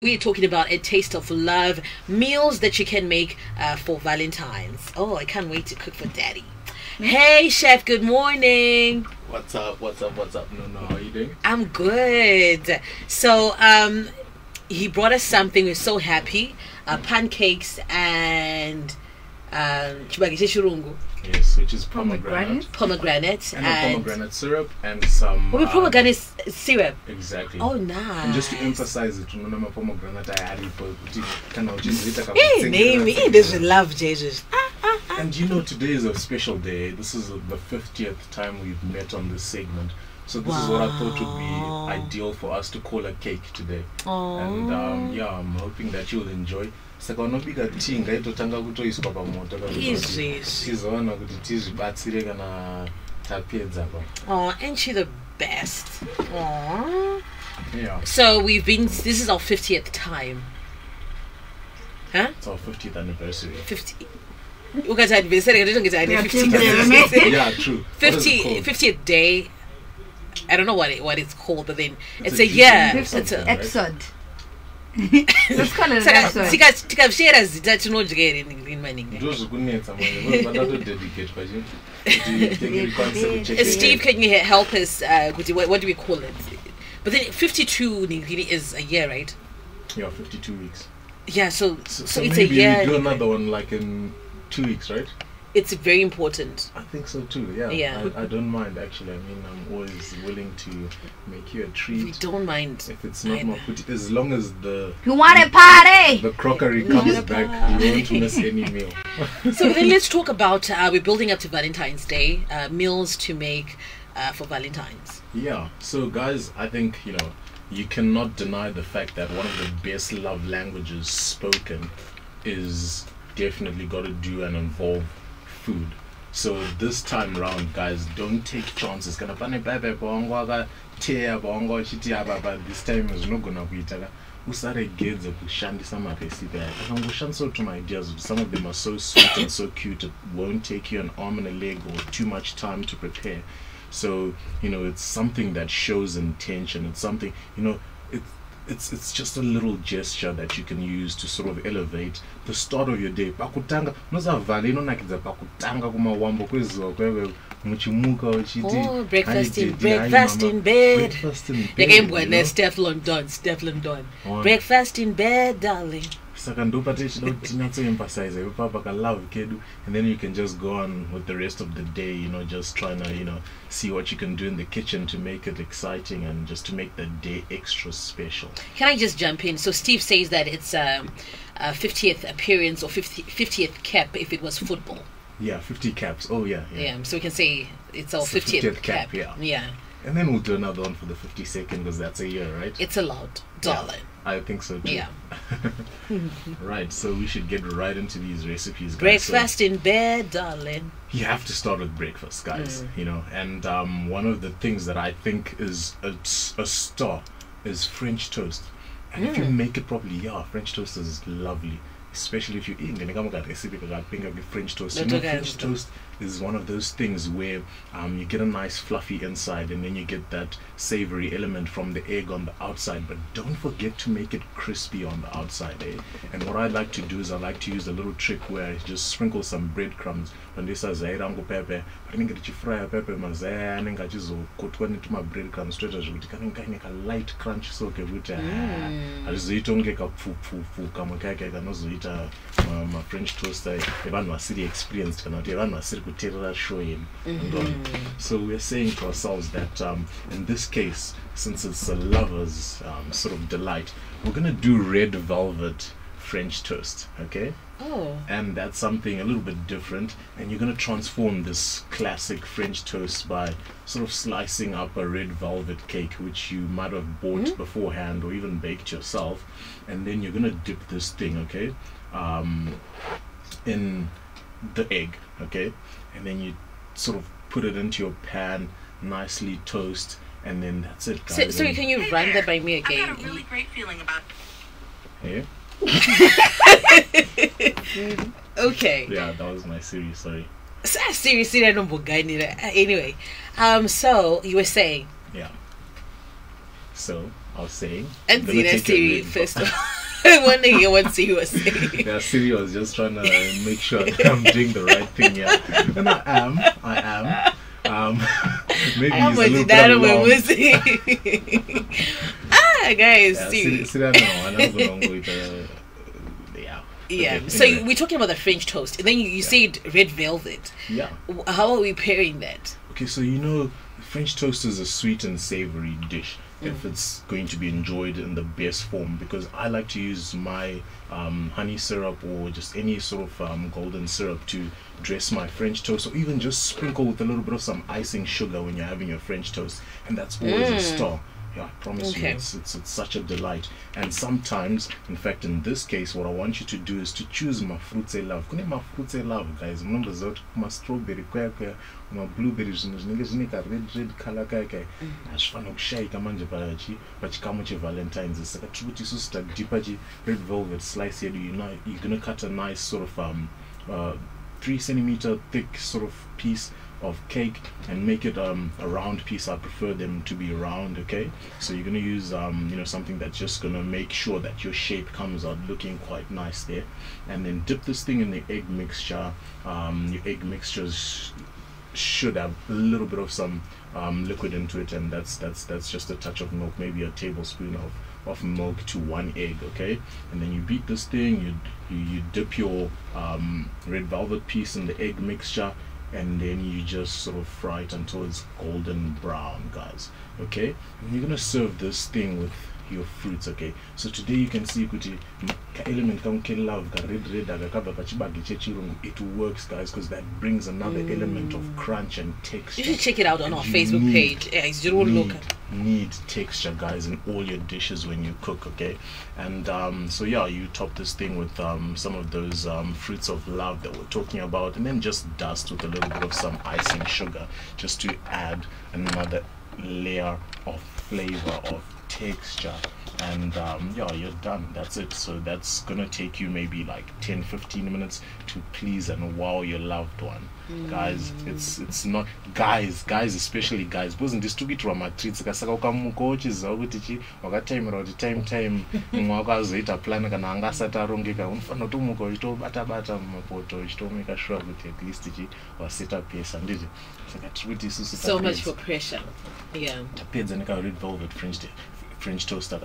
We're talking about a taste of love, meals that you can make for Valentine's. Oh, I can't wait to cook for Daddy. Hey, Chef, good morning. What's up? What's up? What's up? No, how are you doing? I'm good. So, he brought us something. We're so happy. Pancakes and chibagise shirungu. Yes, which is pomegranate. Pomegranate. And pomegranate syrup and some... pomegranate syrup. Exactly. Oh, nice. And just to emphasize it, remember pomegranate I added for... Name me. There's love, Jesus. And you know, today is a special day. This is the 50th time we've met on this segment. So this is what I thought would be ideal for us to call a cake today. Aww. And yeah, I'm hoping that you'll enjoy. Sakanobika tinga itotanga kutoiswa pamoto tizoona kuti tizvibatsire kana tapedza pa. Oh, ain't she the best? Aww. Yeah. So this is our 50th time. Huh? It's our 50th anniversary. 50. Anniversary. Yeah, true. 50th day. I don't know what it's called, but then it's a year. It's an episode. Let's call it an episode. Steve, can you help us? What do we call it? But then 52 is a year, right? Yeah, 52 weeks. Yeah, so it's a maybe year. We do another one like in 2 weeks, right? It's very important. I think so too. Yeah. I don't mind actually. I mean, I'm always willing to make you a treat. We don't mind. If it's not Maputi, as long as you want a party, the crockery comes back, you won't miss any meal. So then let's talk about we're building up to Valentine's Day. Meals to make for Valentine's. Yeah. So guys, I think you cannot deny the fact that one of the best love languages spoken is definitely got to do and involve food. So this time around, guys, don't take chances. This time is not gonna be usarege kushandisa marecipe akangoshandisa to my ideas. Some of them are so sweet and so cute, it won't take you an arm and a leg or too much time to prepare. So it's something that shows intention. It's something it's just a little gesture that you can use to sort of elevate the start of your day. Pakutanga nozavale inonakidza pakutanga kumawambo kwezuva kweve muchimuka uchiti breakfast in bed. Stefflon Don. Breakfast in bed, darling. Saka ndopate chida kuti tinyatsoemphasize ipapa kalove kedu, and then you can just go on with the rest of the day, just trying to see what you can do in the kitchen to make it exciting and just to make the day extra special. Can I just jump in? So Steve says that it's 50th appearance or 50th cap if it was football. Yeah, 50 caps. Oh yeah. So we can say it's our 50th cap. Yeah. And then we'll do another one for the 52nd because that's a year, right? It's allowed, darling. Yeah, I think so too. Yeah. Right, so we should get right into these recipes, guys. Breakfast in bed, darling. You have to start with breakfast, guys. And one of the things that I think is a star is French toast. And if you make it properly, French toast is lovely. Especially if you're eating French toast. French toast is one of those things where you get a nice fluffy inside and then you get that savory element from the egg on the outside, but don't forget to make it crispy on the outside, eh? And what I like to do is I like to use a little trick where I just sprinkle some breadcrumbs and this is zairango pepper, but I think fry pepper mazaya and I just kotwa into my breadcrumbs straight as you can a light crunch so I just eat on like a fufu kamakaka and my French toast. Everyone was really experienced, everyone was so we're saying to ourselves that in this case, since it's a lover's sort of delight, we're gonna do red velvet French toast, okay? Oh. And that's something a little bit different, and you're gonna transform this classic French toast by sort of slicing up a red velvet cake which you might have bought beforehand or even baked yourself, and then you're gonna dip this thing, okay, in the egg, okay, and then you sort of put it into your pan, nicely toast, and then that's it, guys. So can you run that by me again? I got a really great feeling about Yeah. Okay. Yeah, that was my series. Sorry. Seriously, I don't anyway. So you were saying. Yeah. So I was saying. And I'm gonna Zina take your Siri red first of all. I want to hear what Siri was saying. Yeah, Siri was just trying to make sure that I'm doing the right thing here. And I am. Maybe I it's a little bit long. Guys, Yeah, Siri. Siri, no, I'm not going to go with yeah. Yeah, Okay, so anyway. we're talking about the French toast, and then you said red velvet. Yeah. How are we pairing that? Okay, so French toast is a sweet and savory dish if it's going to be enjoyed in the best form, because I like to use my honey syrup or just any sort of golden syrup to dress my French toast, or even just sprinkle with a little bit of some icing sugar when you're having your French toast, and that's always a star. Yeah, I promise you, it's such a delight. And sometimes, in fact, in this case, what I want you to do is to choose my fruits I love. Kune my fruits I love, guys. Remember that my strawberry, my blueberries, red color kaya. Ashfano kushai kamanje pachikamuche Valentine's. It's like a truty sister dipaji red velvet slice here. You're gonna cut a nice sort of 3 centimeter thick sort of piece of cake and make it a round piece. I prefer them to be round. Okay, so you're gonna use something that's just gonna make sure that your shape comes out looking quite nice there, and then dip this thing in the egg mixture. Your egg mixtures should have a little bit of some liquid into it, and that's just a touch of milk, maybe a tablespoon of milk to 1 egg. Okay, and then you beat this thing, you dip your red velvet piece in the egg mixture, and then you just sort of fry it until it's golden brown, guys. Okay, and you're gonna serve this thing with your fruits. Okay, so today you can see kuti element love it works, guys, because that brings another element of crunch and texture. You should check it out on our Facebook page. Yeah, it's your look. Need texture, guys, in all your dishes when you cook. Okay, and so yeah, you top this thing with some of those fruits of love that we're talking about, and then just dust with a little bit of some icing sugar just to add another layer of flavor, of texture, and yeah, you're done. That's it. So that's gonna take you maybe like 10-15 minutes to please and wow your loved one. Guys, it's not guys, especially guys, because in this to my treats kasaka ukamuka uchiziva kuti chi wakataimira kuti time mwako azoita plan kana anga asati arongeka unofanira kutomuka uchitobata mumapoto uchitomeka sure kuti at least chi waseta pesa nditi saka tiri kuti isusu So much for pressure. Yeah. tapedza neka red velvet French toaster.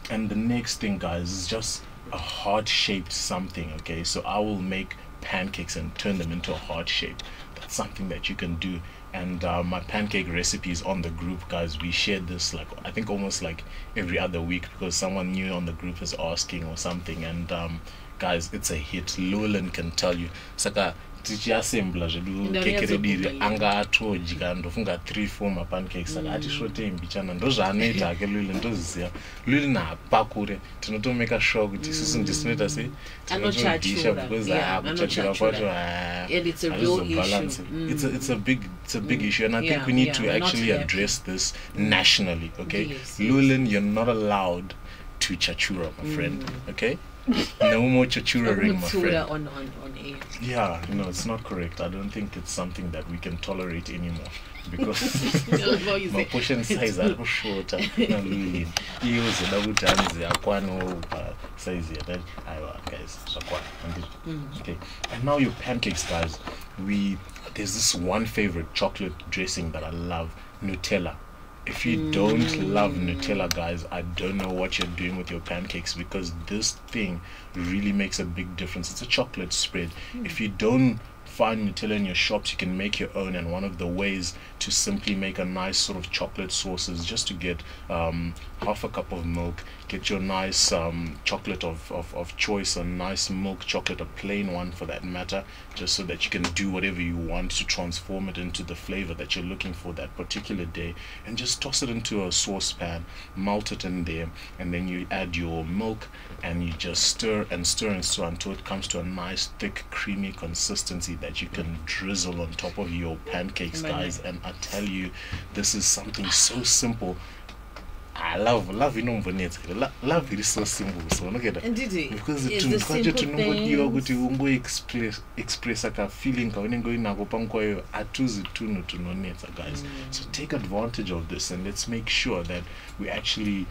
And the next thing, guys, is just a heart-shaped something. Okay, so I will make pancakes and turn them into a heart shape. That's something that you can do, and my pancake recipe is on the group, guys. We shared this like I think almost like every other week because someone new on the group is asking or something, and guys, it's a hit. Llewellyn can tell you saka tichiasembla zvedu keke rediri anga atodya ndofunga 3-4 mapancakes saka atishote mbichana ndozvaanoita ake Llewellyn ndoziziva Llewellyn haapakure tinotomeka sure kuti isusu ndisinoita sei tinotodisha because kuchachura kwacho haizobalance. It's a big issue, and I think we need to actually address this nationally. Okay, yes. Llewellyn, you're not allowed to chachura, my friend. Okay, no more chachuring, my friend. On air. Yeah, it's not correct. I don't think it's something that we can tolerate anymore because my portion size are shorter. No, Llewellyn, use size that guys. Okay, and now your pancakes, guys. There's this one favorite chocolate dressing that I love, Nutella. If you don't love Nutella, guys, I don't know what you're doing with your pancakes, because this thing really makes a big difference. It's a chocolate spread. If you don't find Nutella in your shops, you can make your own, and one of the ways to simply make a nice sort of chocolate sauce is just to get half a cup of milk, get your nice chocolate of choice, a nice milk chocolate, a plain one for that matter, just so that you can do whatever you want to transform it into the flavor that you're looking for that particular day, and just toss it into a saucepan, melt it in there, and then you add your milk and you just stir until it comes to a nice thick creamy consistency that you can drizzle on top of your pancakes, guys. And I tell you, this is something so simple. love inombonetsa. Love is so simple, so look at that. Indeed, Because it's to the simple things. express a feeling guys. So take advantage of this and let's make sure that we actually,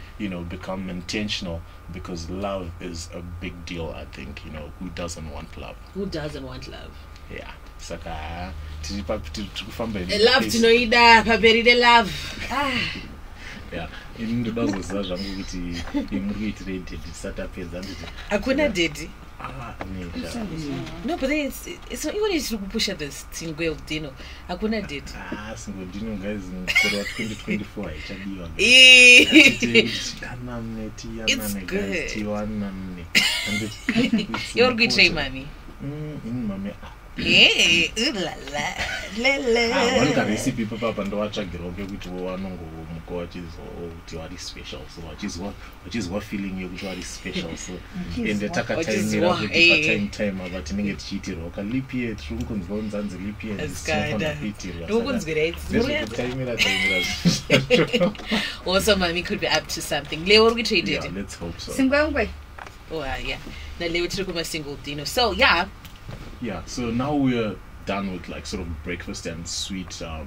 become intentional, because love is a big deal. I think, who doesn't want love? Who doesn't want love? Yeah. Saka Love to know ida, paperide love. yeah. In the dozen zvangu kuti imuri kuitire daddy satapedza nditi. Hakuna daddy. No, but then it's not even if you push at this single dino. Hakuna daddy. Single dino guys in 2024 haichadiwa. It's good. You're good, Ray, mommy. Mommy. Hey, la la one can recipe papa and watch a girl with one which is special. So which is what feeling you very special. So in the taka time about to get cheated or can leap here, Trunkins bones and the leap here. Also, mommy could be up to something. Leo, we traded. Yeah, let's hope so. Oh, yeah. Now, Leo took my single dino. So, yeah. Yeah, so now we're done with like sort of breakfast and sweet stuff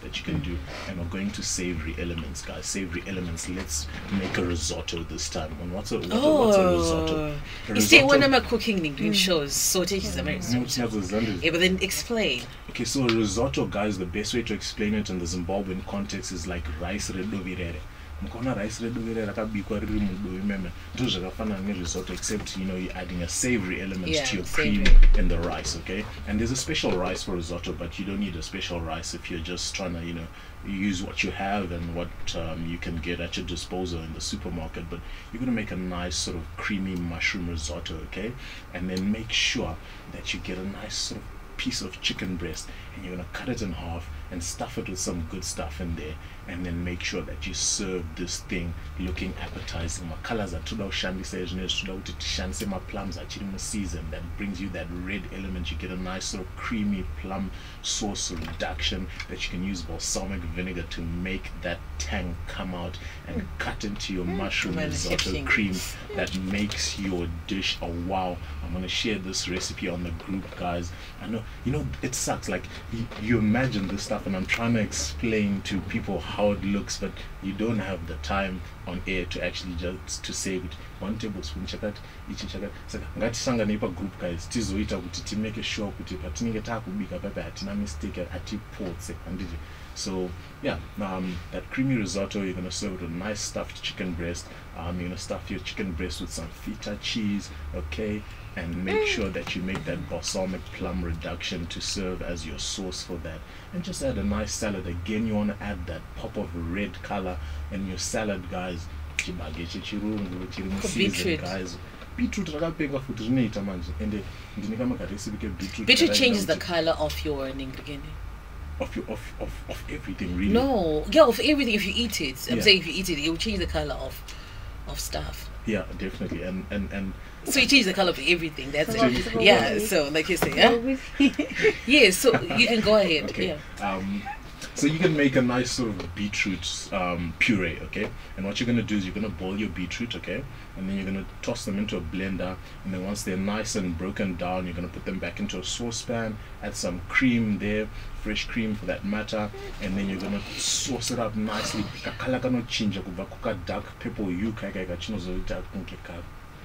that you can do, and we're going to savory elements, guys. Savory elements. Let's make a risotto this time. And what's a risotto? You say when I'm cooking doing shows, saute is a risotto. Yeah, but then explain. Okay, so a risotto, guys, the best way to explain it in the Zimbabwean context is like rice redovirere. Rice rakabikwa riri mudo imeme ndo zvakafanana nerisotto, except you're adding a savory element to your cream in the rice. Okay, and there's a special rice for risotto, but you don't need a special rice if you're just trying to use what you have and what you can get at your disposal in the supermarket. But you're going to make a nice sort of creamy mushroom risotto. Okay, and then make sure that you get a nice sort of piece of chicken breast, and you're going to cut it in half and stuff it with some good stuff in there, and then make sure that you serve this thing looking appetizing. My colors are toda ushandisa ezvinezvi toda kuti tishandise maplums achiri museason. That brings you that red element. You get a nice sort of creamy plum sauce reduction that you can use balsamic vinegar to make that tang come out and cut into your mushroom risotto cream that makes your dish a wow. I'm going to share this recipe on the group, guys. I know, it sucks. Like, you imagine this stuff, and I'm trying to explain to people how it looks, but you don't have the time on air to actually just to say it. 1 tablespoon chakati, ichi chakati. Saka ngatisangane pa group, guys, tizoita kuti timake sure kuti patinenge takubika papa hatina mistake atipotse handiti. So yeah, that creamy risotto, you're gonna serve it with a nice stuffed chicken breast. You're gonna stuff your chicken breast with some feta cheese, okay, and make sure that you make that balsamic plum reduction to serve as your sauce for that. And just add a nice salad. Again, you want to add that pop of red color in your salad, guys. Beetroot, guys. Beetroot rakapenga futhi zvinoita manje, ende ndinika recipe ke beetroot. Beetroot changes the color of your ingredient. Of everything, really. No, yeah, of everything. If you eat it, I'm saying if you eat it, it will change the color of stuff. Yeah, definitely, and so you change the color of everything. That's it. Yeah. So like you say, yeah. Yeah. So you can go ahead. Okay. Yeah. So you can make a nice sort of beetroot puree, okay? And what you're going to do is you're going to boil your beetroot, okay? And then you're going to toss them into a blender, and then once they're nice and broken down, you're going to put them back into a saucepan, add some cream there, fresh cream for that matter, and then you're going to sauce it up nicely. Kakala kano chinja kuba kuka dark purple you kaka chinozoita kunke ka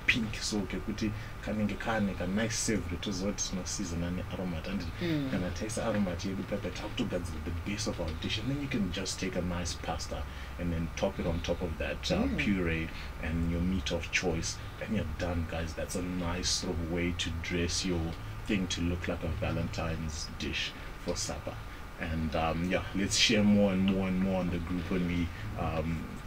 pink, so kuti kanenge kane ka nice savory to zoti no season and aromat, and kana taste aromat yedu pepper talk to that's the base of our dish. And then you can just take a nice pasta and then top it on top of that puree and your meat of choice, and you're done, guys. That's a nice sort of way to dress your thing to look like a Valentine's dish for supper. And yeah, let's share more and more and more on the group when we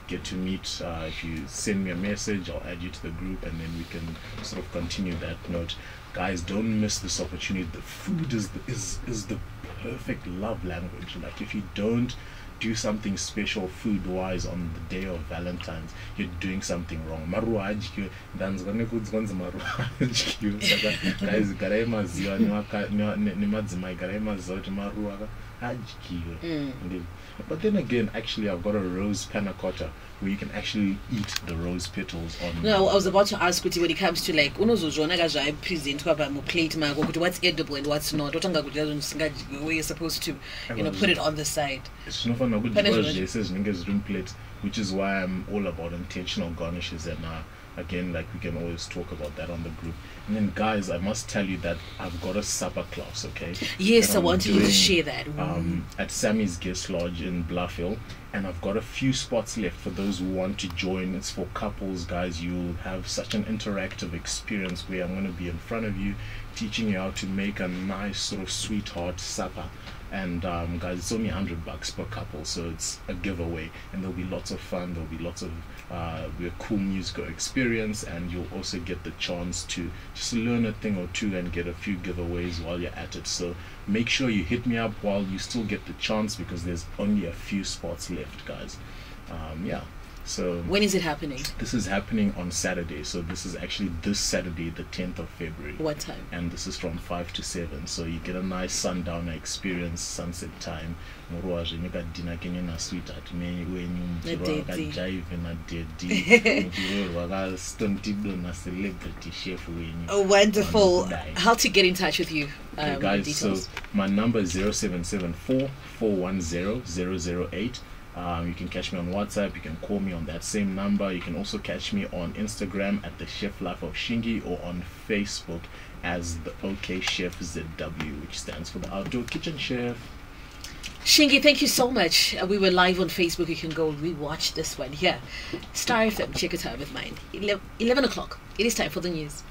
get to meet. If you send me a message, I'll add you to the group, and then we can sort of continue that note. Guys, don't miss this opportunity. The food is the perfect love language. Like, if you don't do something special food wise on the day of Valentine's, you're doing something wrong. Guys, But then again, actually, I've got a rose panna cotta where you can actually eat the rose petals on. No, I was about to ask you when it comes to like unozozvona kazva present kwapa mu plate mako kuti what's edible and what's not. Otanga kuti usingadyi where you're supposed to, put it on the side. It's not fun. Plate, which is why I'm all about intentional garnishes, and again, like we can always talk about that on the group. And then, guys, I must tell you that I've got a supper class, okay? Yes, I wanted you to share that. At Sammy's Guest Lodge in Bluffhill, and I've got a few spots left for those who want to join. It's for couples, guys. You'll have such an interactive experience where I'm going to be in front of you, teaching you how to make a nice sort of sweetheart supper. And guys, it's only $100 per couple, so it's a giveaway, and there'll be lots of fun. There'll be lots of cool musical experience, and you'll also get the chance to just learn a thing or two and get a few giveaways while you're at it. So make sure you hit me up while you still get the chance, because there's only a few spots left, guys. Yeah. So when is it happening? This is happening on Saturday. So this is actually this Saturday, the 10th of February. What time? And this is from 5 to 7. So you get a nice sundowner experience, sunset time. Dinner Kenyan sweetheart. Oh, wonderful. How to get in touch with you? Okay, guys, so my number is 0774 410 008. You can catch me on WhatsApp. You can call me on that same number. You can also catch me on Instagram at the Chef Life of Shingi, or on Facebook as the OK Chef ZW, which stands for the Outdoor Kitchen Chef. Shingi, thank you so much. We were live on Facebook. You can go rewatch this one here. Star FM, check it out with mine. 11 o'clock. It is time for the news.